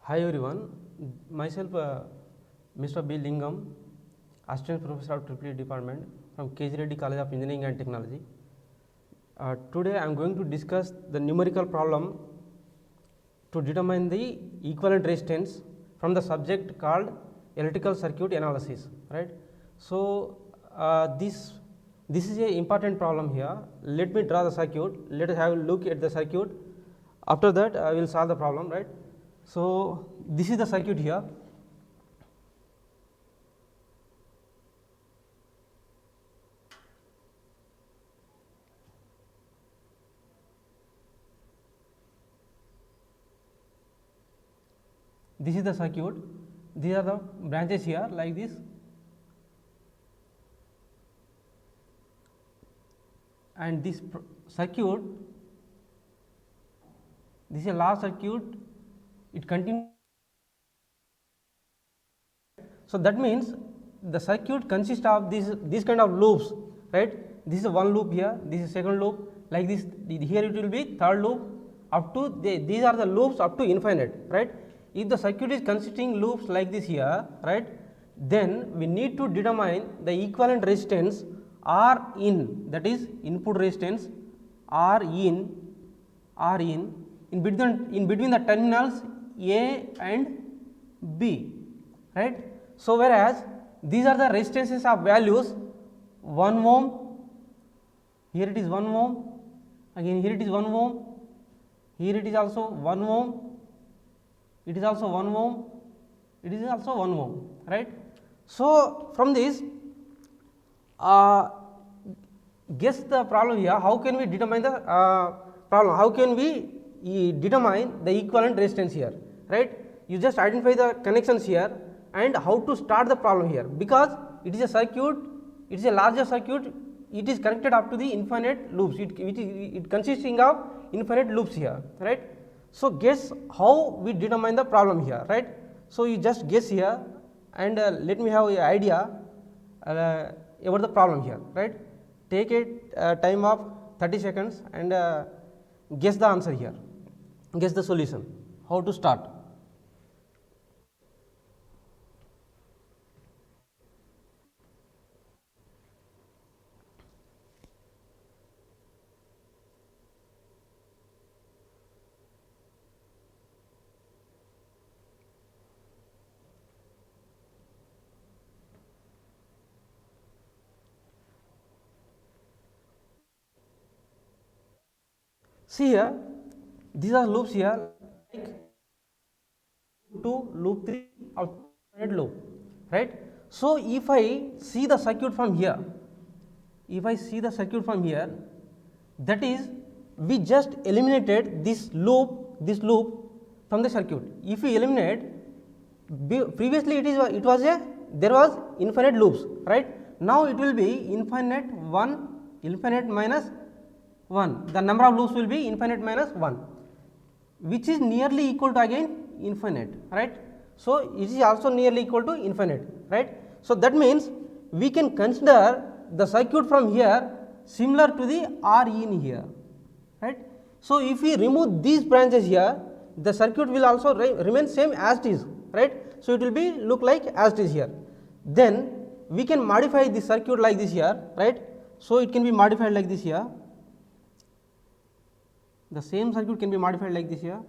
Hi everyone, myself Mr. B. Lingam, Assistant Professor of EEE Department from KG Reddy College of Engineering and Technology. Today I am going to discuss the numerical problem to determine the equivalent resistance from the subject called electrical circuit analysis. Right. So, this is a important problem here. Let me draw the circuit. Let us have a look at the circuit. After that, I will solve the problem. Right. So, this is the circuit here. This is the circuit. These are the branches here like this, and this circuit, this is a large circuit, it continues. So, that means the circuit consists of these kind of loops, right. This is one loop here, this is second loop, like this, here it will be third loop up to these are the loops up to infinite, right. If the circuit is consisting loops like this here, right, then we need to determine the equivalent resistance R in, that is input resistance R in between the terminals A and B, right. So, whereas these are the resistances of values 1 ohm, here it is 1 ohm, again here it is 1 ohm, here it is also 1 ohm, it is also 1 ohm, it is also 1 ohm, right. So, from this guess the problem here, how can we determine the problem, how can we determine the equivalent resistance here, right. You just identify the connections here and how to start the problem here, because it is a circuit, it is a larger circuit, it is connected up to the infinite loops, it consisting of infinite loops here, right. So, guess how we determine the problem here, right. So, you just guess here and let me have an idea about the problem here, right. Take a time of 30 seconds and guess the answer here, guess the solution, how to start. See here, these are loops here, like 2, loop 3 or loop, right. So, if I see the circuit from here, that is we just eliminated this loop from the circuit. If we eliminate, previously it was there was infinite loops, right. Now, it will be infinite minus 1, the number of loops will be infinite minus 1, which is nearly equal to again infinite, right. So, it is also nearly equal to infinite, right. So, that means we can consider the circuit from here similar to the R in here, right. So, if we remove these branches here, the circuit will also remain same as it is, right. So, it will be look like as it is here. Then we can modify the circuit like this here, right. So, it can be modified like this here, the same circuit can be modified like this here,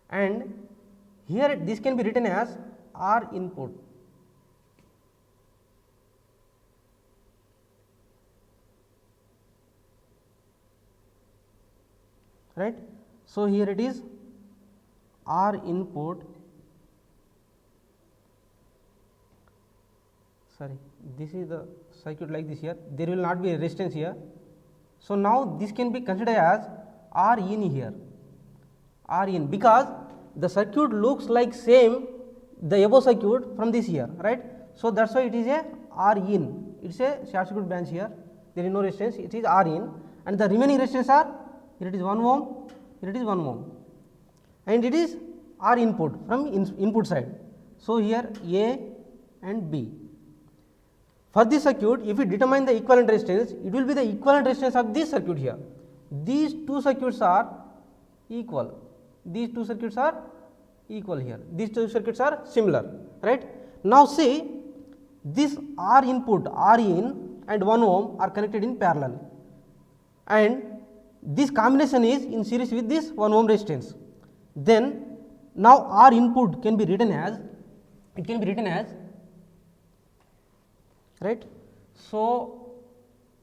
and here this can be written as R input, right. So, here it is R input, sorry, this is the circuit like this here, there will not be a resistance here. So, now this can be considered as R in here, R in, because the circuit looks like same the above circuit from this here, right. So, that is why it is a R in, it is a short circuit branch here, there is no resistance, it is R in, and the remaining resistance are, here it is 1 ohm, here it is 1 ohm, and it is R input from input side. So, here A and B. For this circuit, if we determine the equivalent resistance, it will be the equivalent resistance of this circuit here. These two circuits are equal. These two circuits are equal here. These two circuits are similar, right? Now see, this R input, R in and 1 ohm are connected in parallel, and this combination is in series with this 1 ohm resistance. Then now R input can be written as, it can be written as, right. So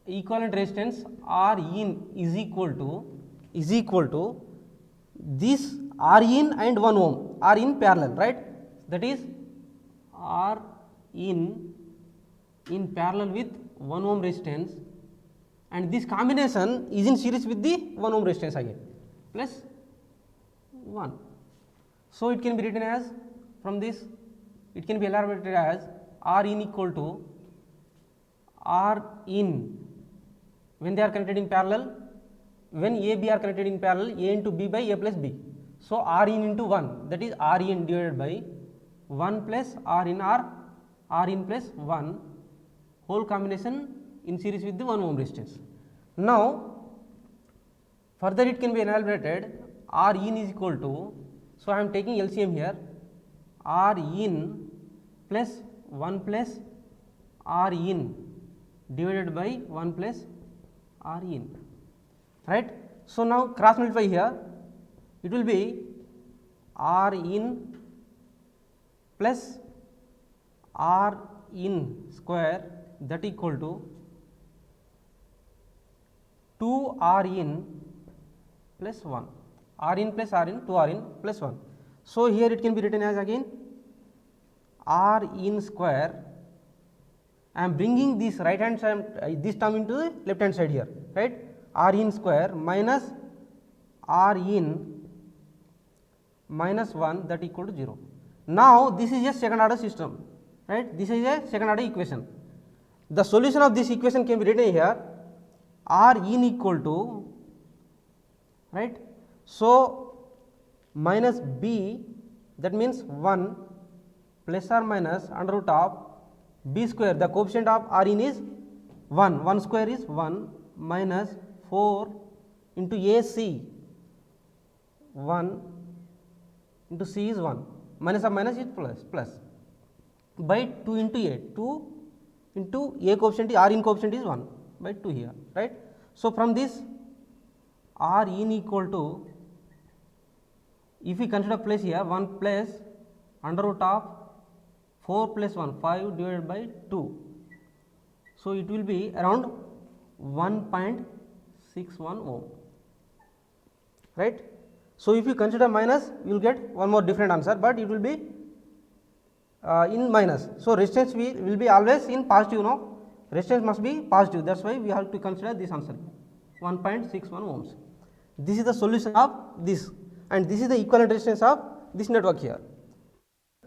equivalent resistance R in is equal to this R in and 1 ohm are in parallel, right. That is R in parallel with 1 ohm resistance, and this combination is in series with the 1 ohm resistance again plus 1. So it can be written as, from this it can be elaborated as R in equal to R in when they are connected in parallel, when A B are connected in parallel, A into B by A plus B. So R in into 1, that is R in divided by 1 plus R in plus 1 whole combination in series with the 1 ohm resistance. Now further it can be elaborated, R in is equal to, so I am taking LCM here, R in plus 1 plus R in divided by 1 plus R in, right. So now cross multiply here, it will be R in plus R in square, that equal to 2 R in plus 1, R in plus R in, 2 R in plus 1. So here it can be written as again R in square, I am bringing this right hand side, this term into the left hand side here, right, R in square minus R in minus 1, that equal to 0. Now this is a second order system, right, this is a second order equation. The solution of this equation can be written here, R in equal to, right, so minus B, that means 1 plus or minus under root of B square, the coefficient of R in is 1, 1 square is 1 minus 4 into AC, 1 into C is 1, minus of minus is plus by 2 into A, 2 into A coefficient, R in coefficient is 1 by 2 here, right. So from this R in equal to, if we consider place here, 1 plus under root of 4 plus 1, 5 divided by 2. So it will be around 1.61 ohm, right. So if you consider minus, you will get one more different answer, but it will be in minus. So resistance will be always in positive, no, resistance must be positive, that is why we have to consider this answer 1.61 ohms. This is the solution of this, and this is the equivalent resistance of this network here.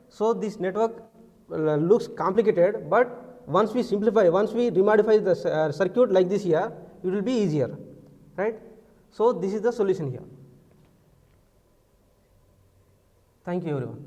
So this network looks complicated, but once we simplify, once we remodify the circuit like this here, it will be easier, right. So this is the solution here. Thank you everyone.